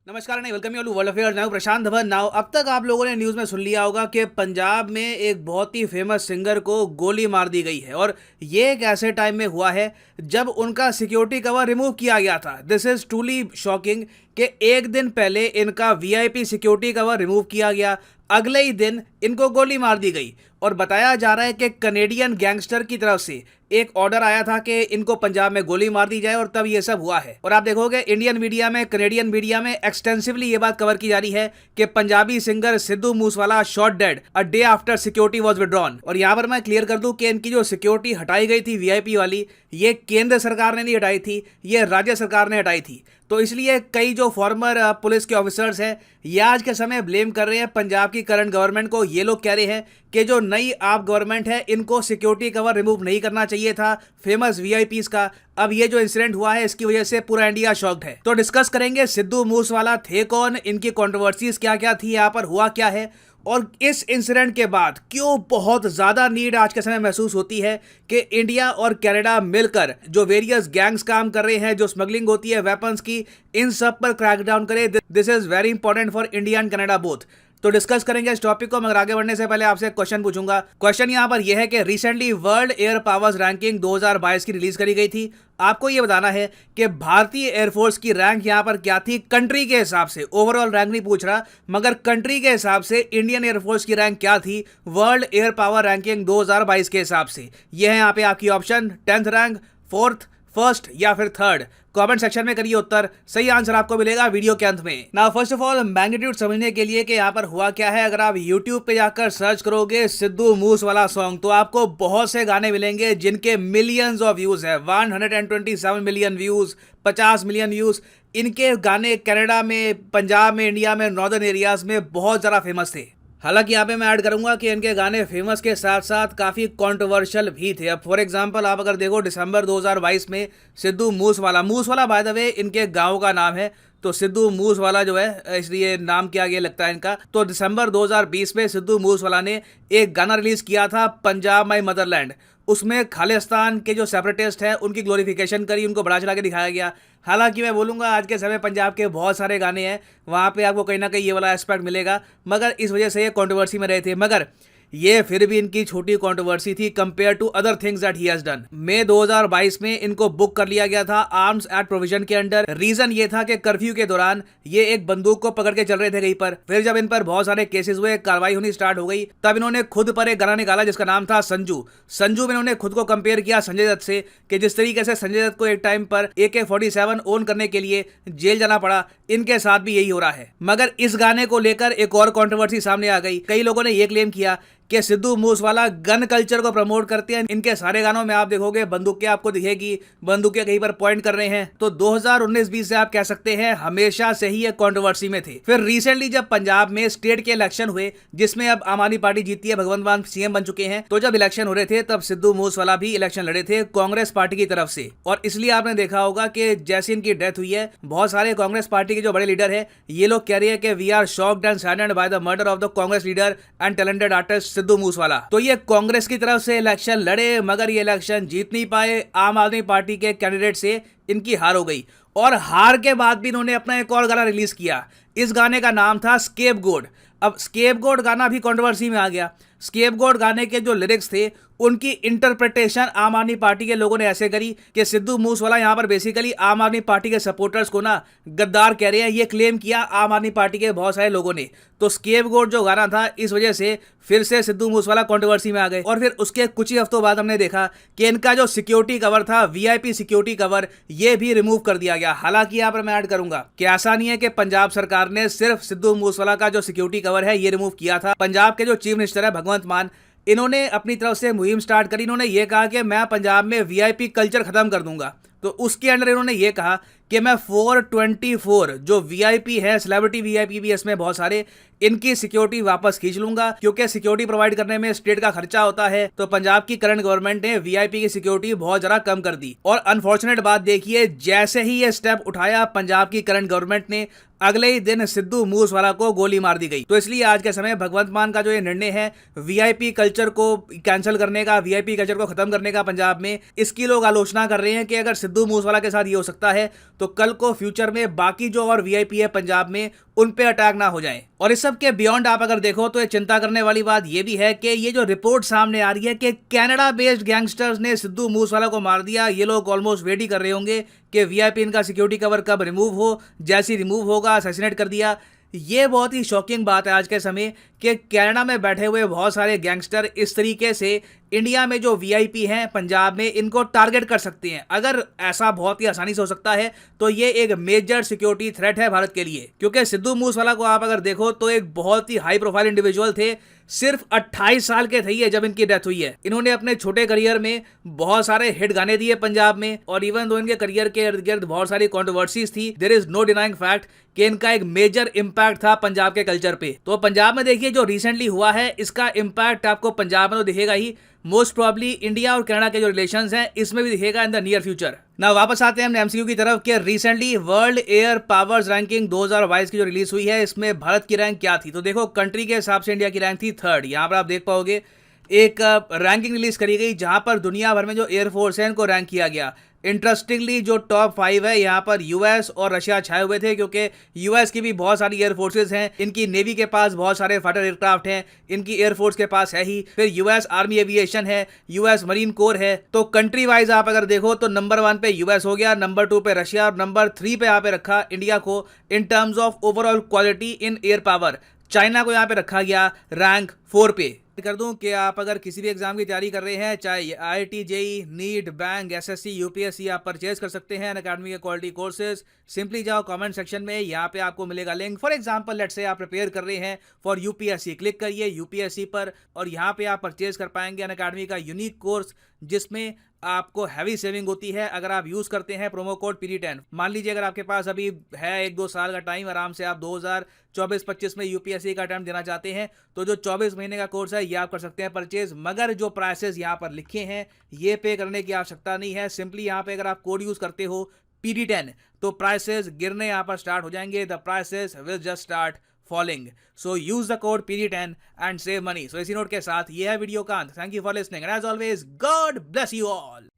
नमस्कार नहीं welcome you all world affairs. Now Prashant Dhawan. Now अब तक आप लोगों ने न्यूज़ में सुन लिया होगा कि पंजाब में एक बहुत ही फेमस सिंगर को गोली मार दी गई है और ये एक ऐसे टाइम में हुआ है जब उनका सिक्योरिटी कवर रिमूव किया गया था। दिस इज़ ट्रूली शॉकिंग कि एक दिन पहले इनका वीआईपी सिक्योरिटी कवर रिमूव किया गया, अगले ही दिन इनको गोली मार दी गई और बताया जा रहा है कि कनेडियन गैंगस्टर की तरफ से एक ऑर्डर आया था कि इनको पंजाब में गोली मार दी जाए और तब ये सब हुआ है। और आप देखोगे इंडियन मीडिया में, कनेडियन मीडिया में एक्सटेंसिवली ये बात कवर की जा रही है कि Punjabi singer Sidhu Moosewala shot dead a day after security was withdrawn. और यहाँ पर मैं क्लियर कर दूं कि इनकी जो सिक्योरिटी हटाई गई थी वीआईपी वाली, ये केंद्र सरकार ने नहीं हटाई थी, ये राज्य सरकार ने हटाई थी। तो इसलिए कई जो फॉर्मर पुलिस के ऑफिसर्स हैं ये आज के समय ब्लेम कर रहे हैं पंजाब की करंट गवर्नमेंट को। ये लोग कह रहे हैं कि जो नई आप गवर्नमेंट है इनको सिक्योरिटी कवर रिमूव नहीं करना चाहिए था फेमस वीआईपीज का। अब ये जो इंसिडेंट हुआ है इसकी वजह से पूरा इंडिया शॉक्ड है। तो डिस्कस करेंगे सिद्धू मूसवाला थे कौन, इनकी कंट्रोवर्सीज क्या क्या थी, यहाँ पर हुआ क्या है और इस इंसिडेंट के बाद क्यों बहुत ज़्यादा नीड आज के समय महसूस होती है कि इंडिया और कनाडा मिलकर जो वेरियस गैंग्स काम कर रहे हैं, जो स्मगलिंग होती है वेपन्स की, इन सब पर क्रैकडाउन करें। This is very important for India and Canada both. तो डिस्कस करेंगे इस टॉपिक को, मगर आगे बढ़ने से पहले आपसे एक क्वेश्चन पूछूंगा। क्वेश्चन यहाँ पर यह है कि recently world air powers ranking 2022 की रिलीज करी गई थी। आपको ये बताना है कि भारतीय एयरफोर्स की रैंक यहाँ पर क्या थी कंट्री के हिसाब से। ओवरऑल रैंक नहीं पूछ रहा, मगर कंट्री के हिसाब से इंडियन एयरफोर्स की रैंक क्या थी वर्ल्ड एयर पावर रैंकिंग 2022 के हिसाब से। यह है यहाँ पे आपकी option, 10th rank, 4th, first या फिर थर्ड। कमेंट सेक्शन में करिए उत्तर, सही आंसर आपको मिलेगा वीडियो के अंत में। ना फर्स्ट ऑफ ऑल मैग्नीट्यूड समझने के लिए कि यहाँ पर हुआ क्या है, अगर आप यूट्यूब पे जाकर सर्च करोगे सिद्धू मूसवाला सॉन्ग तो आपको बहुत से गाने मिलेंगे जिनके मिलियंस ऑफ व्यूज है। 127 मिलियन व्यूज, 50 मिलियन व्यूज। इनके गाने कनाडा में, पंजाब में, इंडिया में, नॉर्दर्न एरियाज में बहुत ज़्यादा फेमस थे। हालांकि यहाँ पे मैं ऐड करूंगा कि इनके गाने फेमस के साथ साथ काफ़ी कंट्रोवर्शियल भी थे। अब फॉर एग्जांपल आप अगर देखो दिसंबर 2022 में Sidhu Moosewala by the way इनके गांव का नाम है, तो सिद्धू मूसवाला जो है इसलिए नाम के आगे लगता है इनका। तो दिसंबर 2020 में सिद्धू मूसवाला ने एक गाना रिलीज किया था पंजाब माई मदरलैंड। उसमें खालिस्तान के जो सेपरेटिस्ट हैं उनकी ग्लोरिफिकेशन करी, उनको बढ़ा चढ़ा के दिखाया गया। हालांकि मैं बोलूँगा आज के समय पंजाब के बहुत सारे गाने हैं वहाँ पे आपको कहीं ना कहीं ये वाला एस्पेक्ट मिलेगा, मगर इस वजह से ये कंट्रोवर्सी में रहे थे। मगर ये फिर भी इनकी छोटी कंट्रोवर्सी थी compare to other things that he has done. मई 2022 में इनको बुक कर लिया गया था आर्म्स एक्ट प्रोविजन के अंडर। रीजन ये था कि कर्फ्यू के दौरान ये एक बंदूक को पकड़ के चल रहे थे कहीं पर। फिर जब इन पर बहुत सारे केसेस हुए, कार्रवाई होनी स्टार्ट हो गई, तब इन्होंने खुद पर एक गाना निकाला जिसका नाम था संजू। संजू में इन्होंने खुद को कंपेयर किया संजय दत्त से कि जिस तरीके से संजय दत्त को एक टाइम पर AK-47 ओन करने के लिए जेल जाना पड़ा, इनके साथ भी यही हो रहा है। मगर इस गाने को लेकर एक और कंट्रोवर्सी सामने आ गई। कई लोगों ने यह क्लेम किया कि सिद्धू मूसवाला गन कल्चर को प्रमोट करते हैं। इनके सारे गानों में आप देखोगे बंदूकें आपको दिखेगी, बंदूकें कहीं पर पॉइंट कर रहे हैं। तो 2019-20 से आप कह सकते हैं हमेशा से ही एक कंट्रोवर्सी में थे। फिर रिसेंटली जब पंजाब में स्टेट के इलेक्शन हुए, जिसमें अब आम आदमी पार्टी जीती है, भगवंत मान सीएम बन चुके हैं, तो जब इलेक्शन हो रहे थे तब सिद्धू मूसवाला भी इलेक्शन लड़े थे कांग्रेस पार्टी की तरफ से। और इसलिए आपने देखा होगा कि जैसे इनकी डेथ हुई है, बहुत सारे कांग्रेस पार्टी के जो बड़े लीडर है ये लोग कह रहे हैं कि we are shocked and saddened by the murder of the Congress leader and talented artist Sidhu Moosewala. तो ये कांग्रेस की तरफ से इलेक्शन लड़े, मगर ये इलेक्शन जीत नहीं पाए। आम आदमी पार्टी के कैंडिडेट से इनकी हार हो गई और हार के बाद भी इन्होंने अपना एक और गाना रिलीज किया। इस गाने का नाम था स्केपगोट। अब स्केपगोट गाना भी कंट्रोवर्सी में आ गया। स्केपगोट गाने के जो लिरिक्स थे उनकी इंटरप्रिटेशन आम आदमी पार्टी के लोगों ने ऐसे करी कि सिद्धू मूसवाला यहाँ पर बेसिकली आम आदमी पार्टी के सपोर्टर्स को ना गद्दार कह रहे हैं। ये क्लेम किया आम आदमी पार्टी के बहुत सारे लोगों ने। तो स्केपगोट जो गाना था, इस वजह से फिर से सिद्धू मूसवाला कंट्रोवर्सी में आ गए। और फिर उसके कुछ ही हफ्तों बाद हमने देखा कि इनका जो सिक्योरिटी कवर था, वीआईपी सिक्योरिटी कवर, ये भी रिमूव कर दिया गया। हालांकि यहाँ पर मैं ऐड करूंगा कि ऐसा नहीं है कि पंजाब सरकार ने सिर्फ सिद्धू मूसवाला का जो सिक्योरिटी कवर है ये रिमूव किया था। पंजाब के जो चीफ मिनिस्टर है भगवंत मान, इन्होंने अपनी तरफ से मुहिम स्टार्ट करी। इन्होंने ये कहा कि मैं पंजाब में वीआईपी कल्चर खत्म कर दूंगा। तो उसके अंडर इन्होंने ये कहा कि मैं 424 जो वीआईपी है, सेलिब्रिटी वीआईपी भी इसमें बहुत सारे, इनकी सिक्योरिटी वापस खींच लूंगा, क्योंकि सिक्योरिटी प्रोवाइड करने में स्टेट का खर्चा होता है। तो पंजाब की करंट गवर्नमेंट ने वीआईपी की सिक्योरिटी बहुत जरा कम कर दी। और अनफॉर्चुनेट बात देखिए, जैसे ही ये स्टेप उठाया पंजाब की करंट गवर्नमेंट ने, अगले ही दिन सिद्धू मूसवाला को गोली मार दी गई। तो इसलिए आज के समय भगवंत मान का जो ये निर्णय है वीआईपी कल्चर को कैंसिल करने का, वीआईपी कल्चर को खत्म करने का पंजाब में, इसकी लोग आलोचना कर रहे हैं कि अगर सिद्धू मूसवाला के साथ ये हो सकता है तो कल को फ्यूचर में बाकी जो और वीआईपी है पंजाब में उन पे अटैक ना हो जाए। और इस सब के बियॉन्ड आप अगर देखो तो ये चिंता करने वाली बात ये भी है कि ये जो रिपोर्ट सामने आ रही है कि कनाडा बेस्ड गैंगस्टर्स ने सिद्धू मूसेवाला को मार दिया, ये लोग ऑलमोस्ट वेट ही कर रहे होंगे कि वीआईपी इनका सिक्योरिटी कवर कब रिमूव हो, जैसे रिमूव होगा असैसिनेट कर दिया। ये बहुत ही शॉकिंग बात है आज के समय कि कनाडा में बैठे हुए बहुत सारे गैंगस्टर इस तरीके से इंडिया में जो वीआईपी हैं पंजाब में इनको टारगेट कर सकते हैं। अगर ऐसा बहुत ही आसानी से हो सकता है तो ये एक मेजर सिक्योरिटी थ्रेट है भारत के लिए, क्योंकि सिद्धू मूसेवाला को आप अगर देखो तो एक बहुत ही हाई प्रोफाइल इंडिविजुअल थे। सिर्फ 28 साल के थे ये जब इनकी डेथ हुई है। इन्होंने अपने छोटे करियर में बहुत सारे हिट गाने दिए पंजाब में, और इवन दो इनके करियर के इर्द गिर्द बहुत सारी कंट्रोवर्सीज थी, there is no denying fact कि इनका एक मेजर इंपैक्ट था पंजाब के कल्चर पे। तो पंजाब में देखिए जो रिसेंटली हुआ है इसका इंपैक्ट आपको पंजाब में तो दिखेगा ही, मोस्ट प्रॉब्ली इंडिया और कनाडा के जो रिलेशंस हैं इसमें भी दिखेगा इन द नियर फ्यूचर। ना वापस आते हैं हमने एमसीक्यू की तरफ कि recently world air powers ranking 2022 की जो रिलीज हुई है इसमें भारत की रैंक क्या थी। तो देखो कंट्री के हिसाब से इंडिया की रैंक थी 3rd। यहाँ पर आप देख पाओगे एक रैंकिंग रिलीज करी गई जहां पर दुनिया भर में जो एयरफोर्स है इनको रैंक किया गया। इंटरेस्टिंगली जो टॉप 5 है यहाँ पर यूएस और रशिया छाए हुए थे, क्योंकि यूएस की भी बहुत सारी एयरफोर्सेज हैं, इनकी नेवी के पास बहुत सारे फाइटर एयरक्राफ्ट हैं, इनकी एयरफोर्स के पास है ही, फिर यूएस आर्मी एविएशन है, यूएस मरीन कोर है। तो कंट्री वाइज आप अगर देखो तो नंबर 1 पे यूएस हो गया, नंबर 2 पे रशिया और नंबर 3 पे यहाँ पे रखा इंडिया को in terms of overall quality in air power. China को यहाँ पे रखा गया रैंक 4 पे। कर दूं कि आप अगर किसी भी एग्जाम की तैयारी कर रहे हैं, चाहे IIT, JEE, NEET, bank, SSC, UPSC, आप परचेज कर सकते हैं अनअकैडमी के क्वालिटी कोर्सेज। सिंपली जाओ कमेंट सेक्शन में, यहाँ पे आपको मिलेगा link. For example let's say आप प्रिपेयर कर रहे हैं फॉर यूपीएससी, क्लिक करिए यूपीएससी पर और यहाँ पे आप परचेज कर पाएंगे अनअकैडमी का यूनिक कोर्स जिसमें आपको हैवी सेविंग होती है अगर आप यूज करते हैं प्रोमो कोड PD10। मान लीजिए अगर आपके पास अभी है 1-2 साल का टाइम, आराम से आप 2024-25 में यूपीएससी का अटेम्प्ट देना चाहते हैं तो जो 24 महीने का कोर्स है ये आप कर सकते हैं परचेज। मगर जो प्राइसेस यहाँ पर लिखे हैं ये पे करने की आवश्यकता नहीं है। सिंपली यहाँ पे अगर आप कोड यूज करते हो PD10 तो प्राइसेस गिरने यहाँ पर स्टार्ट हो जाएंगे। The prices will just start falling. So use the code PD10 and save money. So इसी नोट के साथ ये है वीडियो का अंत। Thank you for listening and as always God bless you all.